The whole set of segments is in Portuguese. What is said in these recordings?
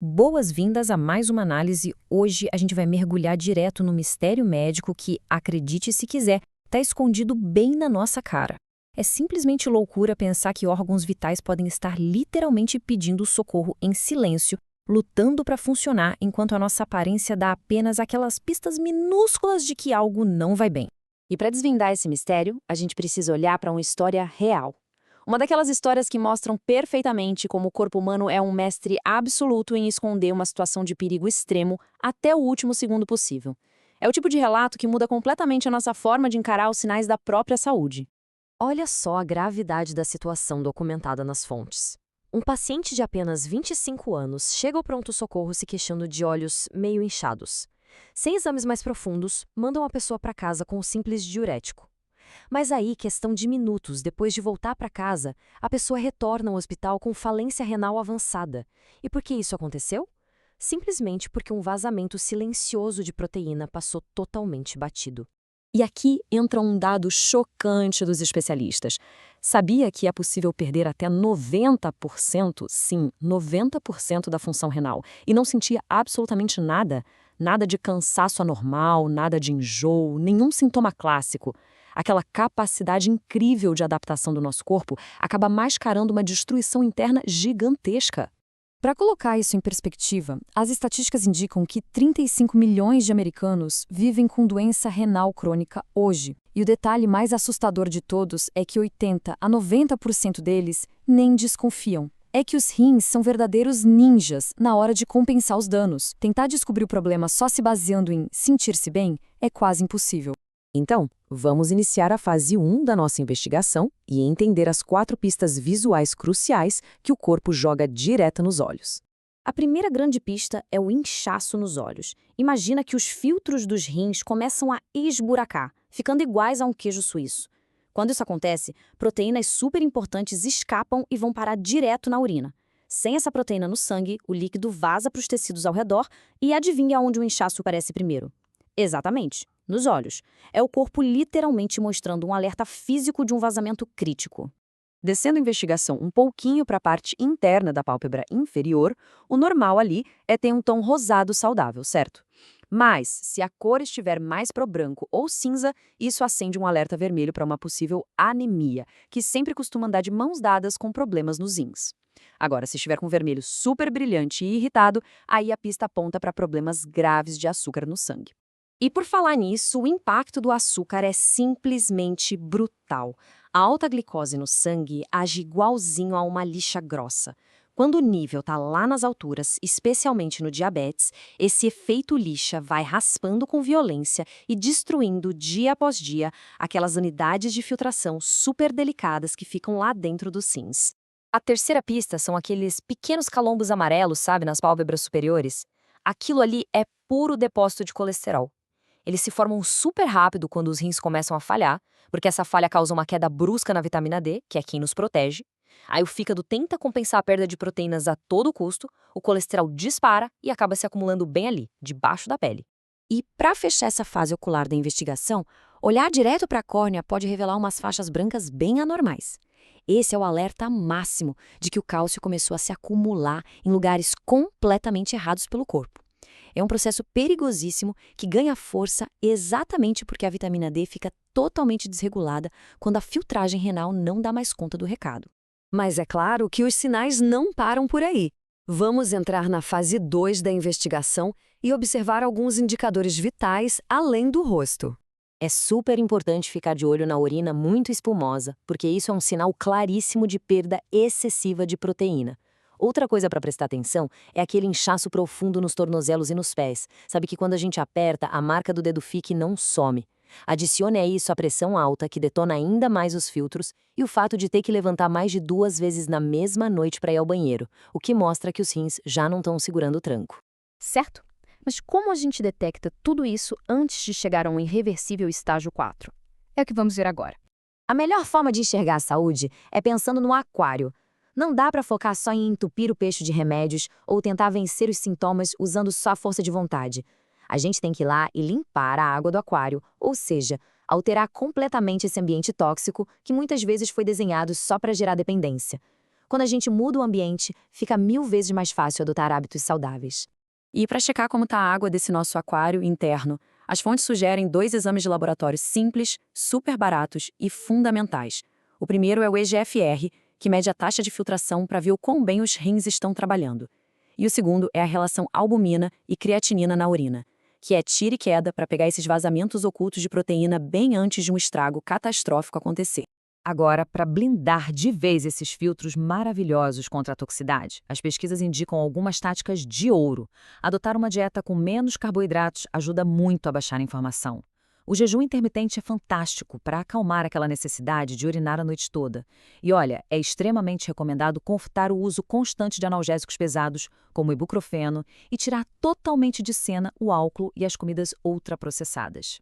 Boas-vindas a mais uma análise. Hoje a gente vai mergulhar direto no mistério médico que, acredite se quiser, está escondido bem na nossa cara. É simplesmente loucura pensar que órgãos vitais podem estar literalmente pedindo socorro em silêncio, lutando para funcionar, enquanto a nossa aparência dá apenas aquelas pistas minúsculas de que algo não vai bem. E para desvendar esse mistério, a gente precisa olhar para uma história real. Uma daquelas histórias que mostram perfeitamente como o corpo humano é um mestre absoluto em esconder uma situação de perigo extremo até o último segundo possível. É o tipo de relato que muda completamente a nossa forma de encarar os sinais da própria saúde. Olha só a gravidade da situação documentada nas fontes. Um paciente de apenas 25 anos chega ao pronto-socorro se queixando de olhos meio inchados. Sem exames mais profundos, mandam a pessoa para casa com um simples diurético. Mas aí, questão de minutos depois de voltar para casa, a pessoa retorna ao hospital com falência renal avançada. E por que isso aconteceu? Simplesmente porque um vazamento silencioso de proteína passou totalmente batido. E aqui entra um dado chocante dos especialistas. Sabia que é possível perder até 90%, sim, 90% da função renal, e não sentir absolutamente nada? Nada de cansaço anormal, nada de enjoo, nenhum sintoma clássico. Aquela capacidade incrível de adaptação do nosso corpo acaba mascarando uma destruição interna gigantesca. Para colocar isso em perspectiva, as estatísticas indicam que 35 milhões de americanos vivem com doença renal crônica hoje. E o detalhe mais assustador de todos é que 80 a 90% deles nem desconfiam. É que os rins são verdadeiros ninjas na hora de compensar os danos. Tentar descobrir o problema só se baseando em sentir-se bem é quase impossível. Então, vamos iniciar a fase 1 da nossa investigação e entender as 4 pistas visuais cruciais que o corpo joga direto nos olhos. A primeira grande pista é o inchaço nos olhos. Imagina que os filtros dos rins começam a esburacar, ficando iguais a um queijo suíço. Quando isso acontece, proteínas super importantes escapam e vão parar direto na urina. Sem essa proteína no sangue, o líquido vaza para os tecidos ao redor e adivinha onde o inchaço aparece primeiro? Exatamente, nos olhos. É o corpo literalmente mostrando um alerta físico de um vazamento crítico. Descendo a investigação um pouquinho para a parte interna da pálpebra inferior, o normal ali é ter um tom rosado saudável, certo? Mas, se a cor estiver mais pro branco ou cinza, isso acende um alerta vermelho para uma possível anemia, que sempre costuma andar de mãos dadas com problemas nos rins. Agora, se estiver com vermelho super brilhante e irritado, aí a pista aponta para problemas graves de açúcar no sangue. E por falar nisso, o impacto do açúcar é simplesmente brutal. A alta glicose no sangue age igualzinho a uma lixa grossa. Quando o nível está lá nas alturas, especialmente no diabetes, esse efeito lixa vai raspando com violência e destruindo dia após dia aquelas unidades de filtração super delicadas que ficam lá dentro dos rins. A terceira pista são aqueles pequenos calombos amarelos, sabe, nas pálpebras superiores. Aquilo ali é puro depósito de colesterol. Eles se formam super rápido quando os rins começam a falhar, porque essa falha causa uma queda brusca na vitamina D, que é quem nos protege. Aí o fígado tenta compensar a perda de proteínas a todo custo, o colesterol dispara e acaba se acumulando bem ali, debaixo da pele. E para fechar essa fase ocular da investigação, olhar direto para a córnea pode revelar umas faixas brancas bem anormais. Esse é o alerta máximo de que o cálcio começou a se acumular em lugares completamente errados pelo corpo. É um processo perigosíssimo que ganha força exatamente porque a vitamina D fica totalmente desregulada quando a filtragem renal não dá mais conta do recado. Mas é claro que os sinais não param por aí. Vamos entrar na fase 2 da investigação e observar alguns indicadores vitais além do rosto. É super importante ficar de olho na urina muito espumosa, porque isso é um sinal claríssimo de perda excessiva de proteína. Outra coisa para prestar atenção é aquele inchaço profundo nos tornozelos e nos pés. Sabe que quando a gente aperta, a marca do dedo fica e não some. Adicione a isso a pressão alta, que detona ainda mais os filtros, e o fato de ter que levantar mais de 2 vezes na mesma noite para ir ao banheiro, o que mostra que os rins já não estão segurando o tranco. Certo? Mas como a gente detecta tudo isso antes de chegar a um irreversível estágio 4? É o que vamos ver agora. A melhor forma de enxergar a saúde é pensando no aquário. Não dá para focar só em entupir o peixe de remédios ou tentar vencer os sintomas usando só a força de vontade. A gente tem que ir lá e limpar a água do aquário, ou seja, alterar completamente esse ambiente tóxico que muitas vezes foi desenhado só para gerar dependência. Quando a gente muda o ambiente, fica 1000 vezes mais fácil adotar hábitos saudáveis. E para checar como está a água desse nosso aquário interno, as fontes sugerem 2 exames de laboratório simples, super baratos e fundamentais. O primeiro é o EGFR, que mede a taxa de filtração para ver o quão bem os rins estão trabalhando. E o segundo é a relação albumina e creatinina na urina, que é tira e queda para pegar esses vazamentos ocultos de proteína bem antes de um estrago catastrófico acontecer. Agora, para blindar de vez esses filtros maravilhosos contra a toxicidade, as pesquisas indicam algumas táticas de ouro. Adotar uma dieta com menos carboidratos ajuda muito a baixar a inflamação. O jejum intermitente é fantástico para acalmar aquela necessidade de urinar a noite toda. E olha, é extremamente recomendado cortar o uso constante de analgésicos pesados, como o ibuprofeno, e tirar totalmente de cena o álcool e as comidas ultraprocessadas.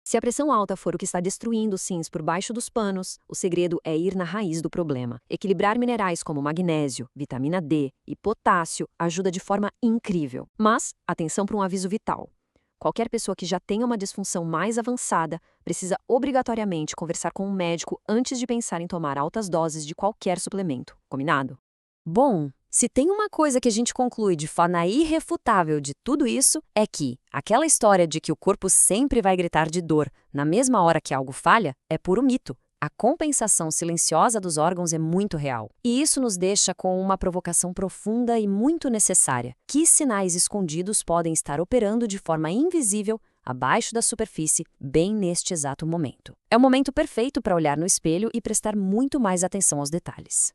Se a pressão alta for o que está destruindo os rins por baixo dos panos, o segredo é ir na raiz do problema. Equilibrar minerais como magnésio, vitamina D e potássio ajuda de forma incrível. Mas, atenção para um aviso vital. Qualquer pessoa que já tenha uma disfunção mais avançada precisa obrigatoriamente conversar com um médico antes de pensar em tomar altas doses de qualquer suplemento. Combinado? Bom, se tem uma coisa que a gente conclui de forma irrefutável de tudo isso, é que aquela história de que o corpo sempre vai gritar de dor na mesma hora que algo falha é puro mito. A compensação silenciosa dos órgãos é muito real. E isso nos deixa com uma provocação profunda e muito necessária. Que sinais escondidos podem estar operando de forma invisível abaixo da superfície, bem neste exato momento? É o momento perfeito para olhar no espelho e prestar muito mais atenção aos detalhes.